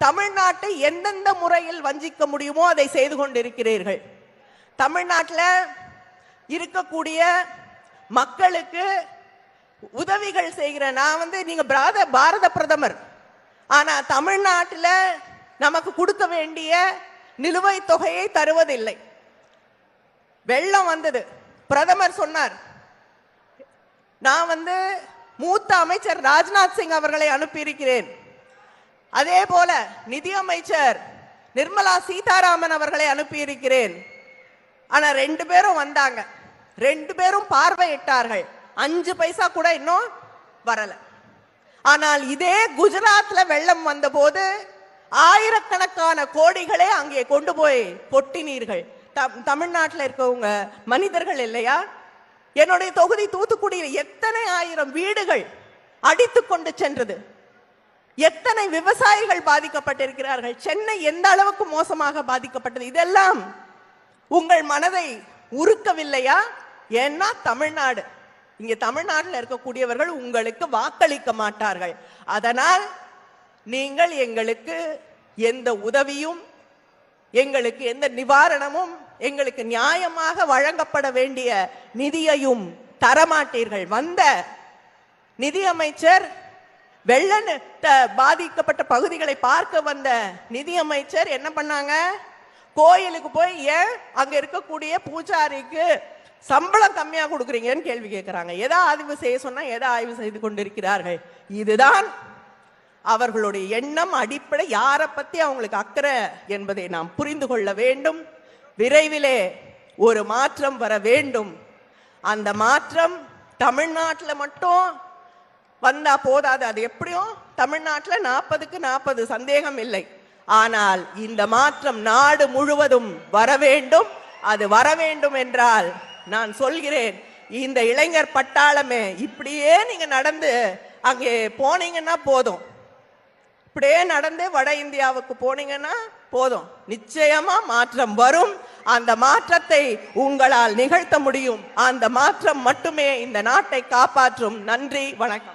தமிழ்நாட்டை எந்தெந்த முறையில் வஞ்சிக்க முடியுமோ அதை செய்து கொண்டிருக்கிறீர்கள். தமிழ்நாட்டில் இருக்கக்கூடிய மக்களுக்கு உதவிகள் செய்கிற நான் நீங்க பாரத பிரதமர், ஆனா தமிழ்நாட்டில் நமக்கு கொடுக்க வேண்டிய நிலுவைத் தொகையை தருவதில்லை. வெள்ளம் வந்தது, பிரதமர் சொன்னார், நான் மூத்த அமைச்சர் ராஜ்நாத் சிங் அவர்களை அனுப்பியிருக்கிறேன். அதே போல நிதி அமைச்சர் நிர்மலா சீதாராமன் அவர்களை அனுப்பியிருக்கிறேன். ஆனா 2 பேரும் வந்தாங்க, 2 பேரும் பார்வையிட்டார்கள். 5 பைசா கூட இன்னும் வரல. ஆனால் இதே குஜராத்ல வெள்ளம் வந்த போது ஆயிரக்கணக்கான கோடிகளே அங்கே கொண்டு போய் கொட்டினீர்கள். தமிழ்நாட்டில் இருக்கவங்க மனிதர்கள் இல்லையா? என்னுடைய தொகுதி தூத்துக்குடியில் எத்தனை ஆயிரம் வீடுகள் அடித்து கொண்டு சென்றது, எத்தனை விவசாயிகள் பாதிக்கப்பட்டிருக்கிறார்கள், சென்னை எந்த அளவுக்கு மோசமாக பாதிக்கப்பட்டது. இதெல்லாம் உங்கள் மனதை உருக்கவில்லையா? ஏன்னா தமிழ்நாடு, இங்க தமிழ்நாட்டில் இருக்கக்கூடியவர்கள் உங்களுக்கு வாக்களிக்க மாட்டார்கள். அதனால் நீங்கள் எங்களுக்கு எந்த உதவியும், எங்களுக்கு எந்த நிவாரணமும், எங்களுக்கு நியாயமாக வழங்கப்பட வேண்டிய நிதியையும் தரமாட்டீர்கள். வந்த நிதி அமைச்சர் வெள்ள பாதிக்கப்பட்ட பகுதிகளை பார்க்க வந்த நிதி அமைச்சர் என்ன பண்ணாங்க? கோயிலுக்கு போய் ஏன் அங்க இருக்கக்கூடிய பூஜாரிக்கு சம்பளம் கம்மியா கொடுக்குறீங்கன்னு கேள்வி கேட்கிறாங்க. எதை ஆய்வு செய்ய சொன்னா எதை ஆய்வு செய்து கொண்டிருக்கிறார்கள்? இதுதான் அவர்களுடைய எண்ணம், அடிப்படை. யாரை பத்தி அவங்களுக்கு அக்கறை என்பதை நாம் புரிந்து கொள்ள வேண்டும். விரைவிலே ஒரு மாற்றம் வர வேண்டும். அந்த மாற்றம் தமிழ்நாட்டில் மட்டும் வந்தா போதாது. அது எப்படியும் தமிழ்நாட்டில் 40க்கு 40 சந்தேகம் இல்லை. ஆனால் இந்த மாற்றம் நாடு முழுவதும் வர வேண்டும். அது வர வேண்டும் என்றால் நான் சொல்கிறேன், இந்த இளைஞர் பட்டாளமே இப்படியே நீங்க நடந்து அங்கே போனீங்கன்னா போதும், இப்படியே நடந்து வட இந்தியாவுக்கு போனீங்கன்னா போதும், நிச்சயமா மாற்றம் வரும். அந்த மாற்றத்தை உங்களால் நிகழ்த்த முடியும். அந்த மாற்றம் மட்டுமே இந்த நாட்டை காப்பாற்றும். நன்றி, வணக்கம்.